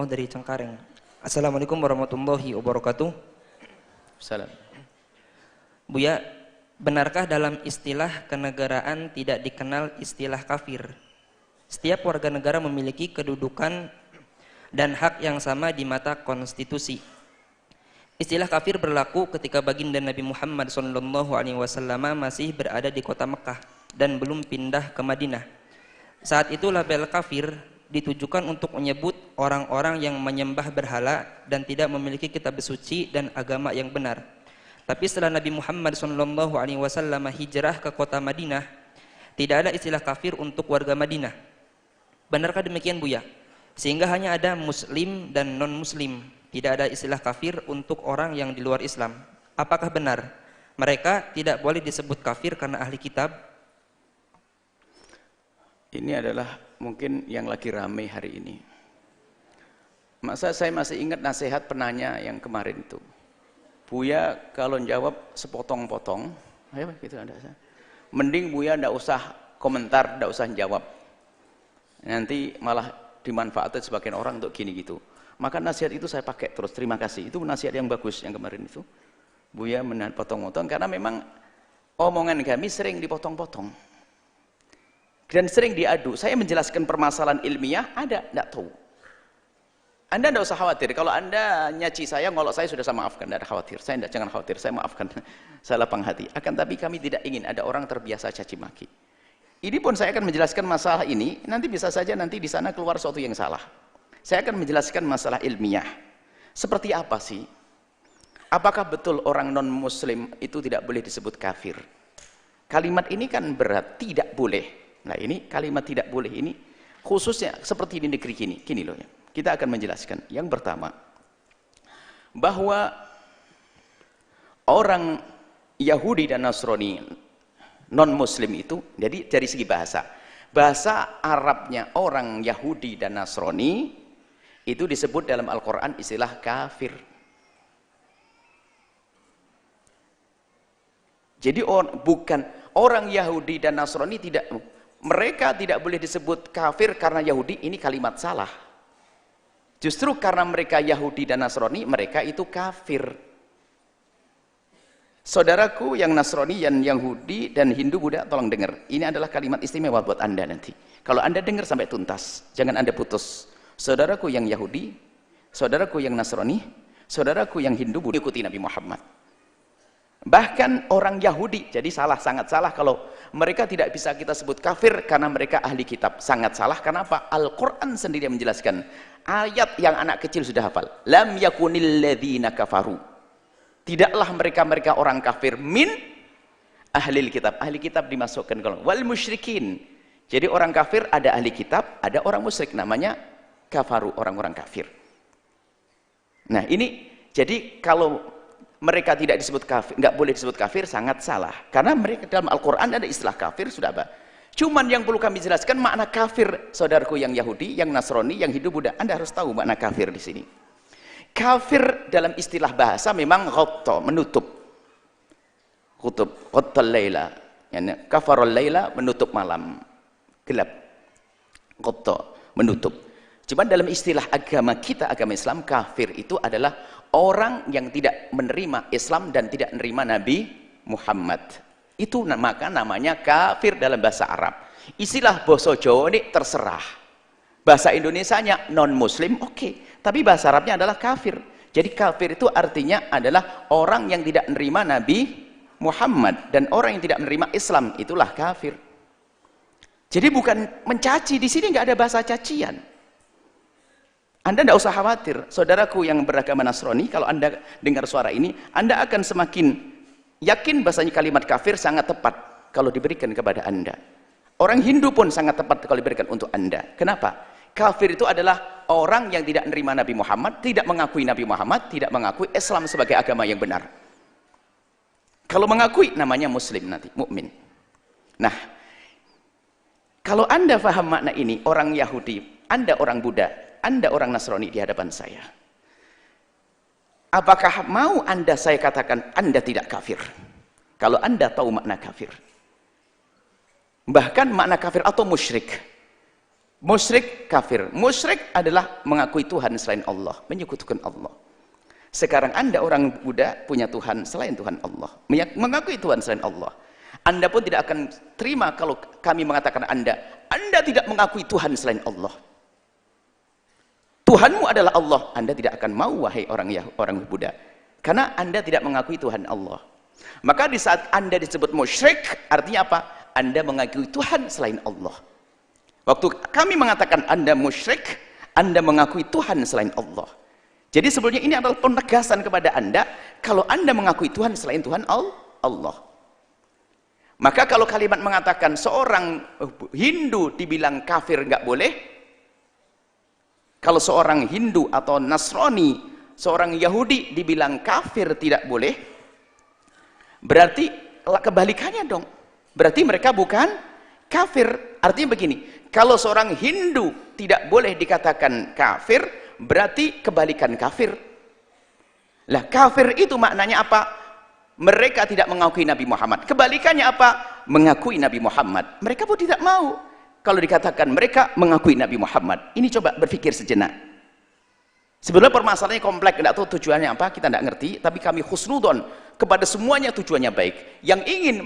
Rahimahullah dari Cengkareng. Assalamualaikum warahmatullahi wabarakatuh. Salam. Buya, benarkah dalam istilah kenegaraan tidak dikenal istilah kafir? Setiap warga negara memiliki kedudukan dan hak yang sama di mata konstitusi. Istilah kafir berlaku ketika baginda Nabi Muhammad SAW masih berada di kota Mekah dan belum pindah ke Madinah. Saat itu label kafir ditujukan untuk menyebut orang-orang yang menyembah berhala dan tidak memiliki kitab suci dan agama yang benar. Tapi setelah Nabi Muhammad SAW hijrah ke kota Madinah, tidak ada istilah kafir untuk warga Madinah. Benarkah demikian, Buya? Sehingga hanya ada muslim dan non-muslim. Tidak ada istilah kafir untuk orang yang di luar Islam. Apakah benar mereka tidak boleh disebut kafir karena ahli kitab? Ini adalah mungkin yang lagi ramai hari ini. Masa saya masih ingat nasihat penanya yang kemarin itu. Buya kalau jawab sepotong-potong, gitu ada. Mending Buya ndak usah komentar, ndak usah jawab. Nanti malah dimanfaatkan sebagian orang untuk gini gitu. Maka nasihat itu saya pakai terus. Terima kasih. Itu nasihat yang bagus yang kemarin itu. Buya potong-potong karena memang omongan kami sering dipotong-potong. Dan sering diadu. Saya menjelaskan permasalahan ilmiah, ada enggak tahu. Anda enggak usah khawatir. Kalau Anda nyaci saya, ngolok saya sudah saya maafkan, enggak ada khawatir. Saya enggak, jangan khawatir, saya maafkan. Saya lapang hati. Akan tapi kami tidak ingin ada orang terbiasa caci maki. Ini pun saya akan menjelaskan masalah ini, nanti bisa saja nanti di sana keluar sesuatu yang salah. Saya akan menjelaskan masalah ilmiah. Seperti apa sih? Apakah betul orang non-muslim itu tidak boleh disebut kafir? Kalimat ini kan berat, tidak boleh. Nah ini kalimat tidak boleh ini khususnya seperti di negeri gini. Gini loh ya. Kita akan menjelaskan. Yang pertama, bahwa orang Yahudi dan Nasrani non-muslim itu, jadi dari segi bahasa Arabnya orang Yahudi dan Nasrani itu disebut dalam Al-Quran istilah kafir. Jadi bukan orang Yahudi dan Nasrani mereka tidak boleh disebut kafir karena Yahudi, ini kalimat salah. Justru karena mereka Yahudi dan Nasrani, mereka itu kafir. Saudaraku yang Nasrani, yang Yahudi dan Hindu Buddha, tolong dengar. Ini adalah kalimat istimewa buat Anda nanti. Kalau Anda dengar sampai tuntas, jangan Anda putus. Saudaraku yang Yahudi, saudaraku yang Nasrani, saudaraku yang Hindu Buddha, ikuti Nabi Muhammad. Bahkan orang Yahudi, jadi sangat salah kalau mereka tidak bisa kita sebut kafir karena mereka ahli kitab. Sangat salah, kenapa? Al-Quran sendiri menjelaskan. Ayat yang anak kecil sudah hafal. Lam yakunil ladzina kafaru. Tidaklah mereka orang kafir min ahlil kitab. Ahli kitab dimasukkan kalau wal musyrikin. Jadi orang kafir ada ahli kitab, ada orang musyrik, namanya kafaru, orang-orang kafir. Nah ini jadi kalau mereka tidak disebut kafir, nggak boleh disebut kafir, sangat salah. Karena mereka dalam Al-Quran ada istilah kafir, sudah apa? Cuman yang perlu kami jelaskan makna kafir, saudaraku yang Yahudi, yang Nasrani, yang Hindu Buddha. Anda harus tahu makna kafir di sini. Kafir dalam istilah bahasa memang ghatta, menutup. Kutub, ghattal laila. Yani kafarul laila, menutup malam. Gelap. Ghatta, menutup. Cuman dalam istilah agama kita, agama Islam, kafir itu adalah orang yang tidak menerima Islam dan tidak menerima Nabi Muhammad. Itu maka namanya kafir dalam bahasa Arab. Istilah bahasa Jawa ini terserah. Bahasa Indonesianya non-muslim, oke. Tapi bahasa Arabnya adalah kafir. Jadi kafir itu artinya adalah orang yang tidak menerima Nabi Muhammad. Dan orang yang tidak menerima Islam, itulah kafir. Jadi bukan mencaci, di sini nggak ada bahasa cacian. Anda tidak usah khawatir, saudaraku yang beragama Nasrani, kalau Anda dengar suara ini, Anda akan semakin yakin bahasanya kalimat kafir sangat tepat kalau diberikan kepada Anda. Orang Hindu pun sangat tepat kalau diberikan untuk Anda. Kenapa? Kafir itu adalah orang yang tidak menerima Nabi Muhammad, tidak mengakui Nabi Muhammad, tidak mengakui Islam sebagai agama yang benar. Kalau mengakui, namanya Muslim nanti, mukmin. Nah, kalau Anda paham makna ini, orang Yahudi, Anda orang Buddha, Anda orang Nasrani di hadapan saya. Apakah mau Anda saya katakan Anda tidak kafir? Kalau Anda tahu makna kafir. Bahkan makna kafir atau musyrik. Musyrik kafir. Musyrik adalah mengakui Tuhan selain Allah, menyekutukan Allah. Sekarang Anda orang Buddha punya Tuhan selain Tuhan Allah, mengakui Tuhan selain Allah. Anda pun tidak akan terima kalau kami mengatakan Anda tidak mengakui Tuhan selain Allah. Tuhanmu adalah Allah. Anda tidak akan mau, wahai orang Buddha, karena Anda tidak mengakui Tuhan Allah. Maka di saat Anda disebut musyrik, artinya apa? Anda mengakui Tuhan selain Allah. Waktu kami mengatakan Anda musyrik, Anda mengakui Tuhan selain Allah. Jadi sebenarnya ini adalah penegasan kepada Anda, kalau Anda mengakui Tuhan selain Tuhan Allah. Maka kalau kalimat mengatakan seorang Hindu dibilang kafir nggak boleh, kalau seorang Hindu atau Nasrani, seorang Yahudi dibilang kafir tidak boleh, berarti kebalikannya dong. Berarti mereka bukan kafir. Artinya begini, kalau seorang Hindu tidak boleh dikatakan kafir, berarti kebalikan kafir. Lah kafir itu maknanya apa? Mereka tidak mengakui Nabi Muhammad. Kebalikannya apa? Mengakui Nabi Muhammad. Mereka pun tidak mau kalau dikatakan mereka mengakui Nabi Muhammad. Ini coba berpikir sejenak. Sebenarnya permasalahannya kompleks, tidak tahu tujuannya apa, kita tidak ngerti, tapi kami husnudon kepada semuanya tujuannya baik. Yang ingin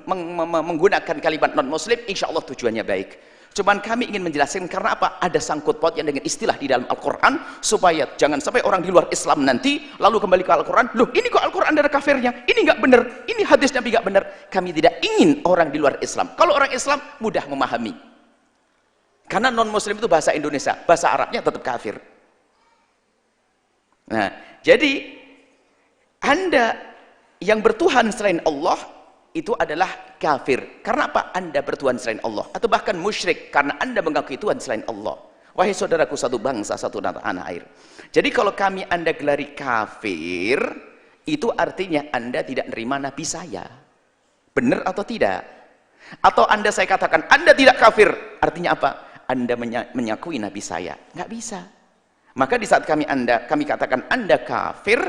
menggunakan kalimat non-muslim, insya Allah tujuannya baik. Cuman kami ingin menjelaskan karena apa? Ada sangkut pautnya dengan istilah di dalam Al-Quran, supaya jangan sampai orang di luar Islam nanti lalu kembali ke Al-Quran, loh ini kok Al-Quran ada kafirnya, ini nggak benar, ini hadis Nabi nggak benar. Kami tidak ingin orang di luar Islam. Kalau orang Islam mudah memahami, karena non-muslim itu bahasa Indonesia, bahasa Arabnya tetap kafir. Nah, jadi Anda yang bertuhan selain Allah itu adalah kafir. Karena apa? Anda bertuhan selain Allah, atau bahkan musyrik karena Anda mengakui Tuhan selain Allah. Wahai saudaraku, satu bangsa, satu tanah air. Jadi kalau kami Anda gelari kafir, itu artinya Anda tidak menerima Nabi saya. Benar atau tidak? Atau Anda saya katakan Anda tidak kafir, artinya apa? Anda menyakui Nabi saya. Nggak bisa. Maka di saat kami katakan Anda kafir,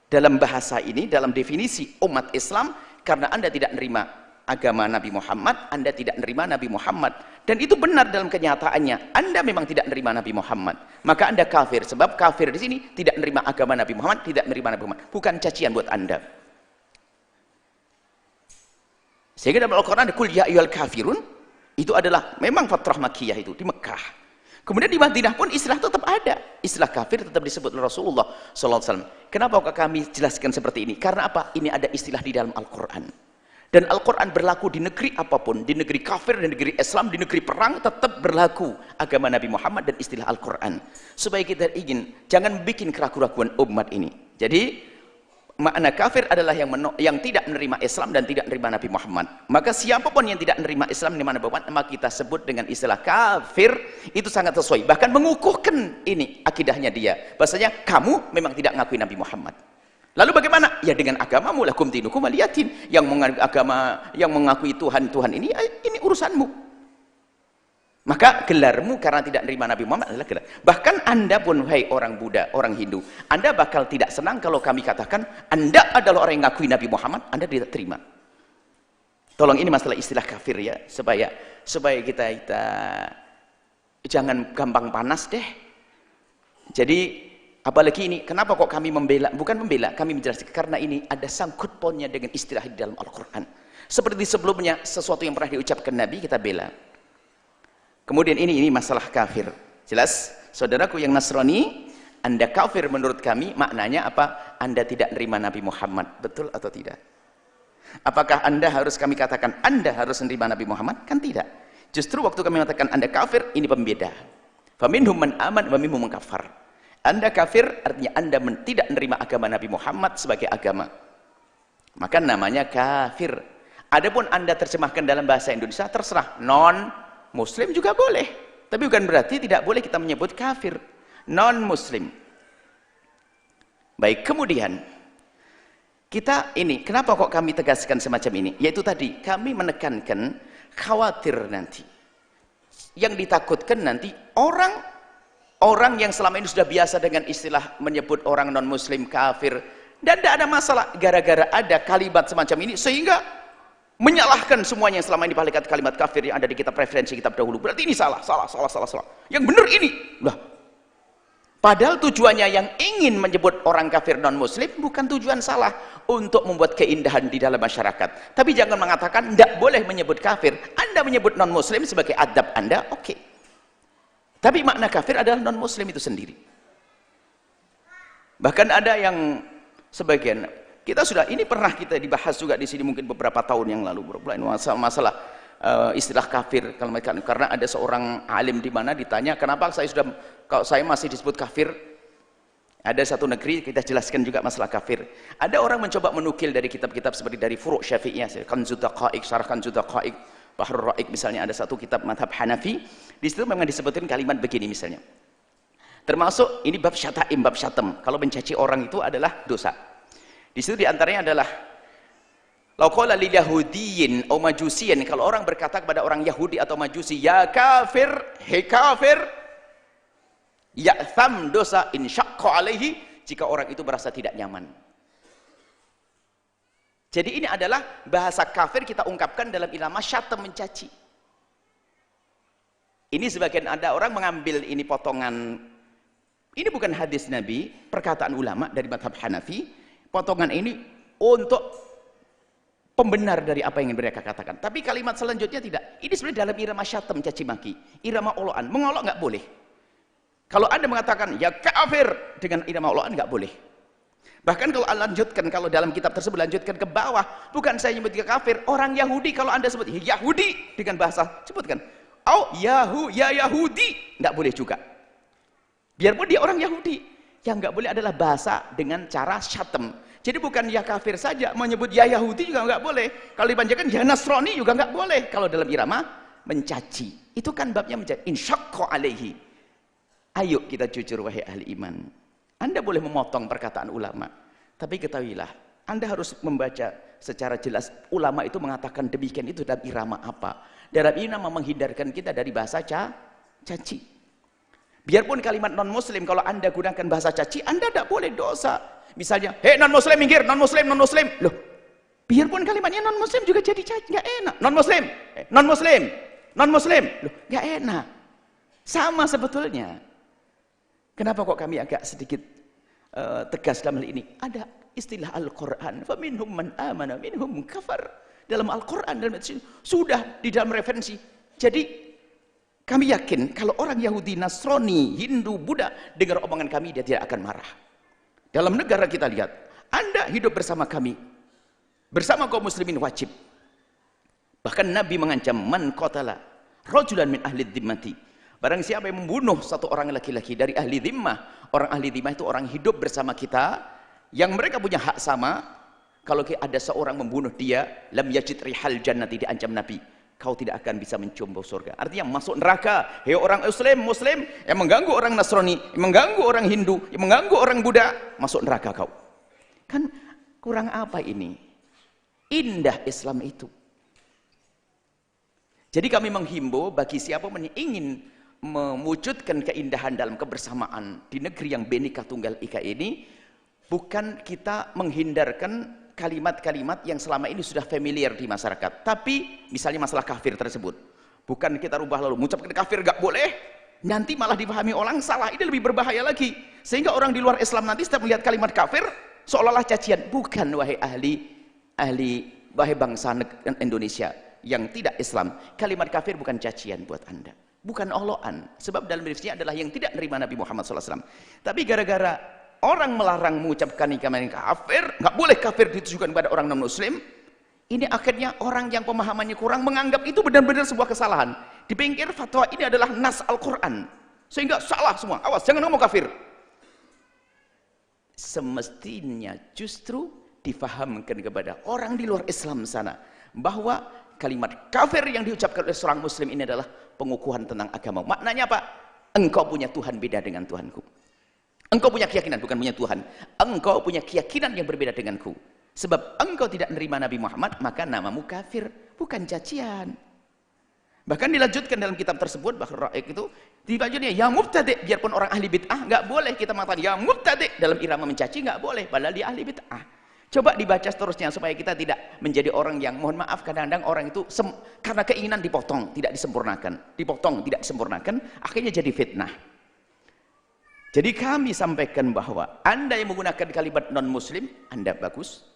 dalam bahasa ini, dalam definisi umat Islam, karena Anda tidak menerima agama Nabi Muhammad, Anda tidak menerima Nabi Muhammad. Dan itu benar dalam kenyataannya, Anda memang tidak menerima Nabi Muhammad. Maka Anda kafir, sebab kafir di sini tidak menerima agama Nabi Muhammad, tidak menerima Nabi Muhammad. Bukan cacian buat Anda. Sehingga dalam Al-Quran ada kul ya ayyuhal kafirun, itu adalah memang fatrah Makkiyah itu di Mekah. Kemudian di Madinah pun istilah tetap ada. Istilah kafir tetap disebut oleh Rasulullah SAW. Kenapa kami jelaskan seperti ini? Karena apa? Ini ada istilah di dalam Al-Quran. Dan Al-Quran berlaku di negeri apapun. Di negeri kafir, di negeri Islam, di negeri perang, tetap berlaku agama Nabi Muhammad dan istilah Al-Quran. Supaya kita ingin, jangan bikin keraguan-keraguan umat ini. Jadi, makna kafir adalah yang tidak menerima Islam dan tidak menerima Nabi Muhammad. Maka siapapun yang tidak menerima Islam, menerima Nabi Muhammad, maka kita sebut dengan istilah kafir. Itu sangat sesuai, bahkan mengukuhkan ini akidahnya dia, bahasanya kamu memang tidak mengakui Nabi Muhammad. Lalu bagaimana? Ya dengan agamamu, lakum dinukum waliyatin. Yang mengakui Tuhan ini urusanmu. Maka gelarmu karena tidak menerima Nabi Muhammad adalah gelar. Bahkan Anda pun, hai orang Buddha, orang Hindu, Anda bakal tidak senang kalau kami katakan Anda adalah orang yang mengakui Nabi Muhammad, Anda tidak terima. Tolong, ini masalah istilah kafir ya, supaya kita jangan gampang panas deh. Jadi apalagi ini, kenapa kok kami membela? Bukan membela, kami menjelaskan karena ini ada sangkut pautnya dengan istilah di dalam Al-Quran. Seperti sebelumnya, sesuatu yang pernah diucapkan Nabi kita bela. Kemudian ini masalah kafir. Jelas, saudaraku yang Nasrani, Anda kafir menurut kami, maknanya apa? Anda tidak menerima Nabi Muhammad. Betul atau tidak? Apakah Anda harus kami katakan Anda harus menerima Nabi Muhammad? Kan tidak. Justru waktu kami mengatakan Anda kafir, ini pembeda. Faminhum man aman wa minhum man kafar. Anda kafir artinya Anda tidak menerima agama Nabi Muhammad sebagai agama. Maka namanya kafir. Adapun Anda terjemahkan dalam bahasa Indonesia, terserah. Non-Muslim juga boleh. Tapi bukan berarti tidak boleh kita menyebut kafir. Non-Muslim. Baik, kemudian kita ini, kenapa kok kami tegaskan semacam ini? Yaitu tadi, kami menekankan khawatir nanti. Yang ditakutkan nanti orang yang selama ini sudah biasa dengan istilah menyebut orang non-Muslim kafir, dan tidak ada masalah gara-gara ada kalimat semacam ini, sehingga menyalahkan semuanya yang selama ini kalimat kafir yang ada di kitab referensi kitab dahulu. Berarti ini salah. Yang benar ini. Lah. Padahal tujuannya yang ingin menyebut orang kafir non muslim bukan tujuan salah untuk membuat keindahan di dalam masyarakat. Tapi jangan mengatakan tidak boleh menyebut kafir. Anda menyebut non muslim sebagai adab Anda, oke. Tapi makna kafir adalah non muslim itu sendiri. Bahkan ada yang sebagian ini pernah kita dibahas juga di sini mungkin beberapa tahun yang lalu, masalah istilah kafir. Karena ada seorang alim di mana ditanya, kenapa kalau saya masih disebut kafir? Ada satu negeri, kita jelaskan juga masalah kafir. Ada orang mencoba menukil dari kitab-kitab seperti dari Furu' Syafi'iyah, Kanzud Daqaiq, Syarah Kanzud Daqaiq, Bahrul Ra'iq misalnya, ada satu kitab madhab Hanafi. Di situ memang disebutkan kalimat begini misalnya. Termasuk ini bab syata'im, bab syatem. Kalau mencaci orang itu adalah dosa. Di situ diantaranya adalah lau qala lil yahudiyyin aw majusiyin, kalau orang berkata kepada orang Yahudi atau Majusi, ya kafir, hei kafir, ya'tham, dosa, in syaqqa alaihi, jika orang itu merasa tidak nyaman. Jadi ini adalah bahasa kafir kita ungkapkan dalam irama syatam, mencaci. Ini sebagian ada orang mengambil ini potongan, ini bukan hadis Nabi, perkataan ulama dari madhab Hanafi. Potongan ini untuk pembenar dari apa yang mereka katakan. Tapi kalimat selanjutnya tidak. Ini sebenarnya dalam irama syatam, caci maki, irama oloan. Mengolok nggak boleh. Kalau Anda mengatakan ya kafir dengan irama oloan nggak boleh. Bahkan kalau lanjutkan, kalau dalam kitab tersebut lanjutkan ke bawah, bukan saya nyebut kafir, orang Yahudi kalau Anda sebut Yahudi dengan bahasa sebutkan, oh ya Yahudi, nggak boleh juga. Biarpun dia orang Yahudi. Yang nggak boleh adalah bahasa dengan cara syatem. Jadi bukan ya kafir saja, menyebut ya Yahudi juga nggak boleh. Kalau dipanjangkan ya Nasrani juga nggak boleh. Kalau dalam irama mencaci, itu kan babnya mencaci. Insyaqqa alaihi. Ayo kita jujur wahai ahli iman. Anda boleh memotong perkataan ulama, tapi ketahuilah, Anda harus membaca secara jelas ulama itu mengatakan demikian itu dalam irama apa. Dalam irama menghindarkan kita dari bahasa caci. Biarpun kalimat non muslim, kalau Anda gunakan bahasa caci, Anda tidak boleh dosa. Misalnya, hei non muslim minggir, non muslim. Loh, biarpun kalimatnya non muslim juga jadi caci, nggak enak. Non muslim. Loh, nggak enak. Sama sebetulnya. Kenapa kok kami agak sedikit tegas dalam hal ini? Ada istilah Al-Quran, faminhum man amana, minhum kafar. Dalam Al-Quran, sudah di dalam referensi. Jadi kami yakin kalau orang Yahudi, Nasrani, Hindu, Buddha dengar omongan kami, dia tidak akan marah. Dalam negara kita lihat, Anda hidup bersama kami, bersama kaum muslimin wajib. Bahkan Nabi mengancam, man qatala rajulan min ahli dhimmati. Barang siapa yang membunuh satu orang laki-laki dari ahli dhimmah, orang ahli dhimmah itu orang hidup bersama kita, yang mereka punya hak sama. Kalau ada seorang membunuh dia, lam yajid rihal jannati, diancam Nabi, kau tidak akan bisa mencium bau surga. Artinya masuk neraka. Hei orang muslim yang mengganggu orang Nasrani, yang mengganggu orang Hindu, yang mengganggu orang Buddha, masuk neraka kau. Kan kurang apa ini? Indah Islam itu. Jadi kami menghimbau bagi siapa yang ingin mewujudkan keindahan dalam kebersamaan di negeri yang Bhinneka Tunggal Ika ini, bukan kita menghindarkan kalimat-kalimat yang selama ini sudah familiar di masyarakat. Tapi misalnya masalah kafir tersebut, bukan kita rubah lalu mengucapkan kafir gak boleh, nanti malah dipahami orang salah. Ini lebih berbahaya lagi, sehingga orang di luar Islam nanti setiap melihat kalimat kafir seolah-olah cacian. Bukan, wahai wahai bangsa Indonesia yang tidak Islam, kalimat kafir bukan cacian buat Anda, bukan oloan. Sebab dalam dirinya adalah yang tidak menerima Nabi Muhammad SAW. Tapi gara-gara orang melarang mengucapkan kalimat kafir, nggak boleh kafir ditujukan kepada orang non muslim, ini akhirnya orang yang pemahamannya kurang menganggap itu benar-benar sebuah kesalahan. Dipikir fatwa ini adalah nas Al-Quran, sehingga salah semua. Awas, jangan ngomong kafir. Semestinya justru difahamkan kepada orang di luar Islam sana bahwa kalimat kafir yang diucapkan oleh seorang muslim ini adalah pengukuhan tentang agama. Maknanya apa? Engkau punya Tuhan beda dengan Tuhanku. Engkau punya keyakinan, bukan punya Tuhan. Engkau punya keyakinan yang berbeda denganku. Sebab engkau tidak menerima Nabi Muhammad, maka namamu kafir, bukan cacian. Bahkan dilanjutkan dalam kitab tersebut, Bahrul Ra'iq itu, dilanjutnya, ya mubtadi', biarpun orang ahli bid'ah, nggak boleh kita mengatakan, ya mubtadi', dalam irama mencaci, nggak boleh, padahal dia ahli bid'ah. Coba dibaca seterusnya supaya kita tidak menjadi orang yang, mohon maaf, kadang-kadang orang itu karena keinginan dipotong, tidak disempurnakan. Dipotong, tidak disempurnakan, akhirnya jadi fitnah. Jadi kami sampaikan bahwa Anda yang menggunakan kalimat non-muslim, Anda bagus.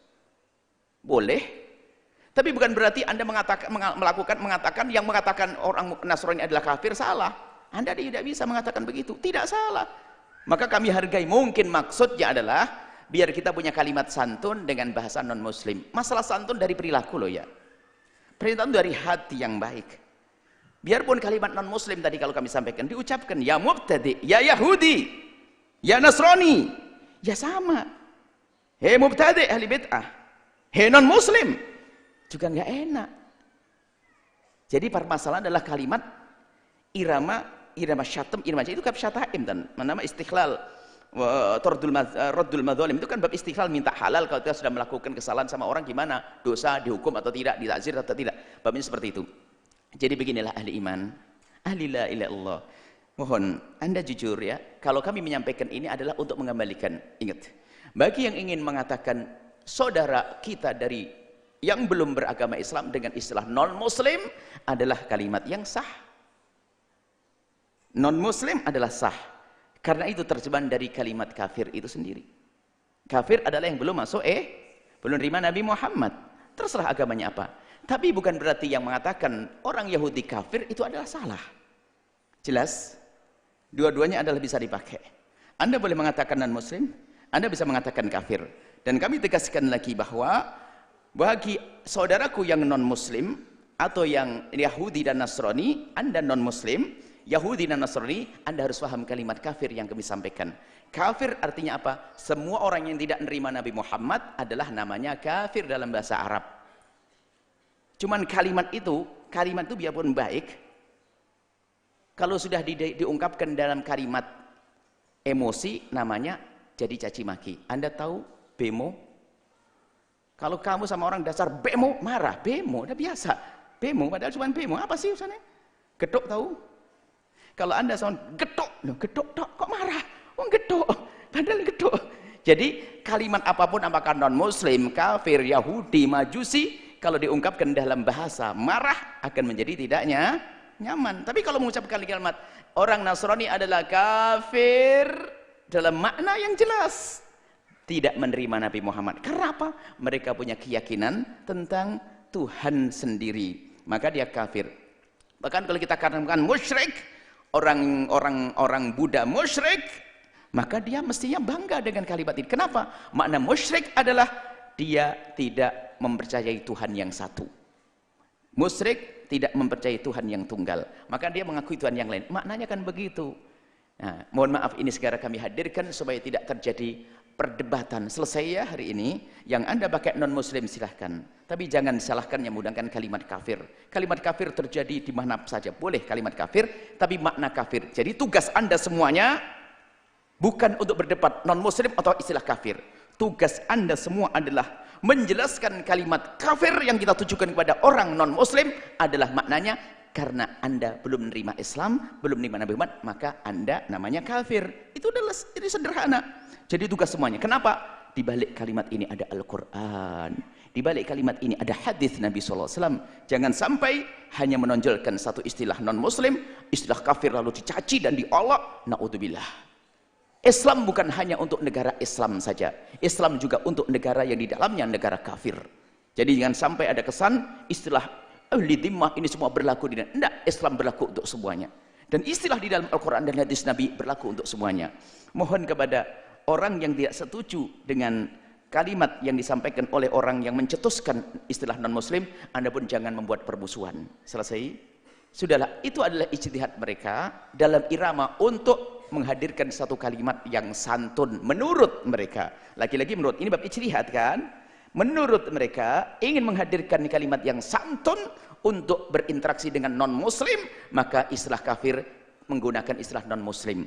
Boleh. Tapi bukan berarti Anda mengatakan yang mengatakan orang Nasrani adalah kafir, salah. Anda tidak bisa mengatakan begitu. Tidak salah. Maka kami hargai, mungkin maksudnya adalah biar kita punya kalimat santun dengan bahasa non-muslim. Masalah santun dari perilaku loh ya. Perintah dari hati yang baik. Biarpun kalimat non-muslim tadi kalau kami sampaikan diucapkan ya mubtadi, ya Yahudi, ya Nasrani, ya sama. Hei mubtadi ahli bid'ah, hei non-muslim, juga nggak enak. Jadi permasalahan adalah kalimat irama syatam, irama itu kaf syataim dan nama istighlal. Raddul madzalim itu kan bab istighfar, minta halal kalau kita sudah melakukan kesalahan sama orang, gimana dosa, dihukum atau tidak, ditakzir atau tidak, babnya seperti itu. Jadi beginilah ahli iman, ahli la ilaha illallah, mohon Anda jujur ya, kalau kami menyampaikan ini adalah untuk mengembalikan. Ingat, bagi yang ingin mengatakan saudara kita dari yang belum beragama Islam dengan istilah non muslim adalah kalimat yang sah. Non muslim adalah sah. Karena itu terjemahan dari kalimat kafir itu sendiri. Kafir adalah yang belum masuk belum terima Nabi Muhammad. Terserah agamanya apa. Tapi bukan berarti yang mengatakan orang Yahudi kafir itu adalah salah. Jelas? Dua-duanya adalah bisa dipakai. Anda boleh mengatakan non-muslim, Anda bisa mengatakan kafir. Dan kami tegaskan lagi bahwa bagi saudaraku yang non-muslim atau yang Yahudi dan Nasrani, Anda non-muslim, Yahudi dan Nasrani, Anda harus paham kalimat kafir yang kami sampaikan. Kafir artinya apa? Semua orang yang tidak menerima Nabi Muhammad adalah namanya kafir dalam bahasa Arab. Cuman kalimat itu biarpun baik, kalau sudah diungkapkan dalam kalimat emosi, namanya jadi caci maki. Anda tahu bemo? Kalau kamu sama orang dasar bemo, marah. Bemo, udah biasa. Bemo, padahal cuma bemo. Apa sih urusannya? Gedok tahu? Kalau Anda sama gedok kok marah? Oh gedok, padahal gedok. Jadi kalimat apapun, apakah non-muslim, kafir, Yahudi, Majusi, kalau diungkapkan dalam bahasa marah akan menjadi tidaknya nyaman. Tapi kalau mengucapkan kalimat orang Nasrani adalah kafir dalam makna yang jelas, tidak menerima Nabi Muhammad. Karena apa? Mereka punya keyakinan tentang Tuhan sendiri, maka dia kafir. Bahkan kalau kita katakan musyrik, orang Buddha musyrik, maka dia mestinya bangga dengan kalimat ini. Kenapa? Makna musyrik adalah dia tidak mempercayai Tuhan yang satu. Musyrik tidak mempercayai Tuhan yang tunggal, maka dia mengakui Tuhan yang lain. Maknanya kan begitu. Nah, mohon maaf, ini sekarang kami hadirkan supaya tidak terjadi perdebatan. Selesai ya hari ini. Yang Anda pakai non-muslim silahkan, tapi jangan disalahkan yang menggunakan kalimat kafir. Kalimat kafir terjadi di mana saja, boleh kalimat kafir, tapi makna kafir. Jadi tugas Anda semuanya bukan untuk berdebat non-muslim atau istilah kafir. Tugas Anda semua adalah menjelaskan kalimat kafir yang kita tujukan kepada orang non-muslim adalah maknanya karena Anda belum menerima Islam, belum menerima Nabi Muhammad, maka Anda namanya kafir. Itu adalah ini sederhana. Jadi tugas semuanya. Kenapa? Di balik kalimat ini ada Al-Quran. Di balik kalimat ini ada hadis Nabi SAW. Jangan sampai hanya menonjolkan satu istilah non-muslim, istilah kafir lalu dicaci dan diolok. Na'udzubillah. Islam bukan hanya untuk negara Islam saja. Islam juga untuk negara yang di dalamnya negara kafir. Jadi jangan sampai ada kesan istilah ahli dhimmah ini semua berlaku di dalam. Tidak, Islam berlaku untuk semuanya. Dan istilah di dalam Al-Quran dan hadis Nabi berlaku untuk semuanya. Mohon kepada orang yang tidak setuju dengan kalimat yang disampaikan oleh orang yang mencetuskan istilah non-muslim, Anda pun jangan membuat permusuhan. Selesai? Sudahlah, itu adalah ijtihad mereka dalam irama untuk menghadirkan satu kalimat yang santun menurut mereka. Lagi-lagi menurut, ini bab ijtihad kan? Menurut mereka ingin menghadirkan kalimat yang santun untuk berinteraksi dengan non-muslim, maka istilah kafir menggunakan istilah non-muslim.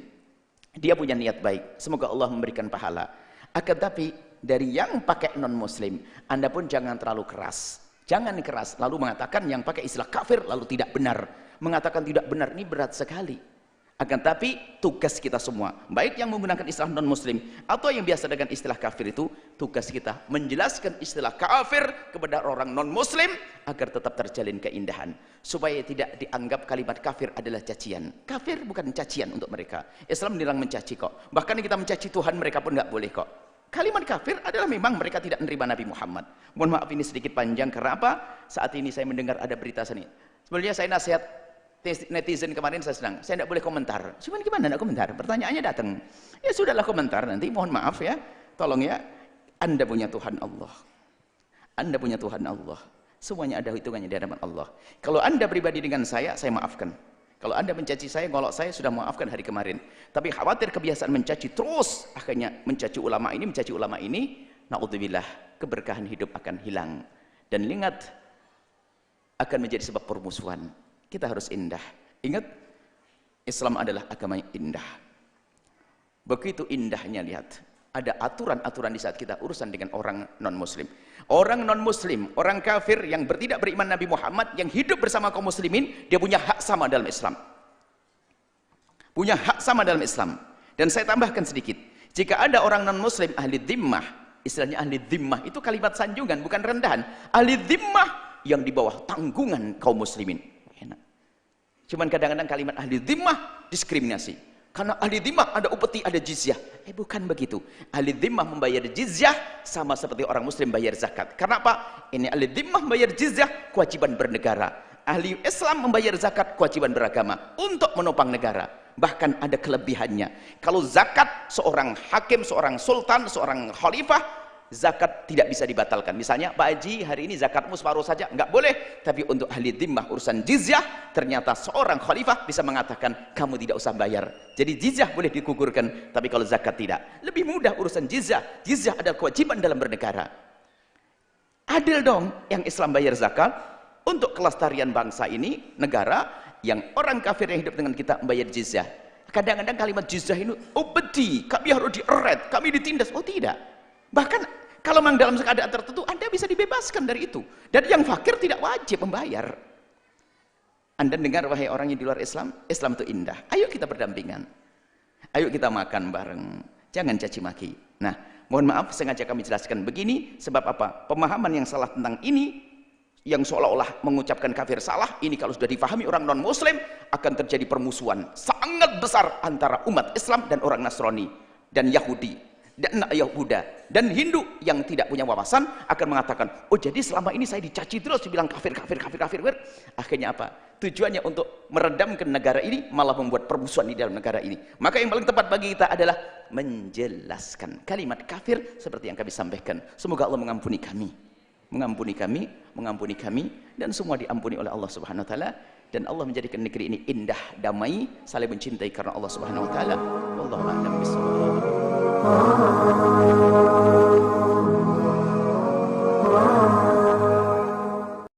Dia punya niat baik, semoga Allah memberikan pahala. Akan tapi dari yang pakai non-muslim, Anda pun jangan terlalu keras. Jangan keras lalu mengatakan yang pakai istilah kafir lalu tidak benar. Mengatakan tidak benar ini berat sekali. Akan tapi tugas kita semua, baik yang menggunakan istilah non-muslim atau yang biasa dengan istilah kafir, itu tugas kita menjelaskan istilah kafir kepada orang non-muslim agar tetap terjalin keindahan, supaya tidak dianggap kalimat kafir adalah cacian. Kafir bukan cacian untuk mereka. Islam dilarang mencaci kok. Bahkan kita mencaci Tuhan mereka pun nggak boleh kok. Kalimat kafir adalah memang mereka tidak menerima Nabi Muhammad. Mohon maaf ini sedikit panjang, karena apa? Saat ini saya mendengar ada berita sini. Sebenarnya saya nasihat netizen kemarin, saya sedang, saya tidak boleh komentar. Cuman gimana tidak komentar? Pertanyaannya datang. Ya sudahlah komentar nanti. Mohon maaf ya. Tolong ya. Anda punya Tuhan Allah. Anda punya Tuhan Allah. Semuanya ada hitungannya di hadapan Allah. Kalau Anda pribadi dengan saya maafkan. Kalau Anda mencaci saya, ngolok saya, sudah maafkan hari kemarin. Tapi khawatir kebiasaan mencaci terus, akhirnya mencaci ulama ini, naudzubillah, keberkahan hidup akan hilang. Dan ingat, akan menjadi sebab permusuhan. Kita harus indah. Ingat, Islam adalah agama yang indah. Begitu indahnya, lihat. Ada aturan-aturan di saat kita urusan dengan orang non-muslim. Orang non-muslim, orang kafir yang tidak beriman Nabi Muhammad, yang hidup bersama kaum muslimin, dia punya hak sama dalam Islam. Punya hak sama dalam Islam. Dan saya tambahkan sedikit. Jika ada orang non-muslim, ahli dhimmah, istilahnya ahli dhimmah, itu kalimat sanjungan, bukan rendahan. Ahli dhimmah yang di bawah tanggungan kaum muslimin. Enak. Cuman kadang-kadang kalimat ahli dhimmah diskriminasi. Karena ahli dhimmah ada upeti, ada jizyah. Bukan begitu. Ahli dhimmah membayar jizyah sama seperti orang muslim bayar zakat. Karena apa? Ini ahli dhimmah membayar jizyah, kewajiban bernegara. Ahli Islam membayar zakat, kewajiban beragama untuk menopang negara. Bahkan ada kelebihannya. Kalau zakat, seorang hakim, seorang sultan, seorang khalifah, zakat tidak bisa dibatalkan. Misalnya, Pak Haji, hari ini zakatmu separuh saja, nggak boleh. Tapi untuk ahli dhimmah urusan jizyah, ternyata seorang khalifah bisa mengatakan, kamu tidak usah bayar. Jadi jizyah boleh digugurkan, tapi kalau zakat tidak. Lebih mudah urusan jizyah. Jizyah adalah kewajiban dalam bernegara. Adil dong, yang Islam bayar zakat untuk kelestarian bangsa ini, negara, yang orang kafir yang hidup dengan kita membayar jizyah. Kadang-kadang kalimat jizyah ini, beti, kami harus dieret, kami ditindas. Oh tidak. Bahkan kalau memang dalam keadaan tertentu, Anda bisa dibebaskan dari itu. Dan yang fakir tidak wajib membayar. Anda dengar, wahai orang yang di luar Islam, Islam itu indah. Ayo kita berdampingan. Ayo kita makan bareng. Jangan caci maki. Nah, mohon maaf sengaja kami jelaskan begini. Sebab apa? Pemahaman yang salah tentang ini, yang seolah-olah mengucapkan kafir salah, ini kalau sudah difahami orang non-muslim, akan terjadi permusuhan sangat besar antara umat Islam dan orang Nasrani dan Yahudi. Dan Yahuda dan Hindu yang tidak punya wawasan akan mengatakan, oh jadi selama ini saya dicaci terus, dibilang kafir. Akhirnya apa? Tujuannya untuk meredamkan negara ini, malah membuat permusuhan di dalam negara ini. Maka yang paling tepat bagi kita adalah menjelaskan kalimat kafir seperti yang kami sampaikan. Semoga Allah mengampuni kami, dan semua diampuni oleh Allah Subhanahu wa taala, dan Allah menjadikan negeri ini indah, damai, saling mencintai karena Allah Subhanahu wa taala. Wallahu a'lam bishawab.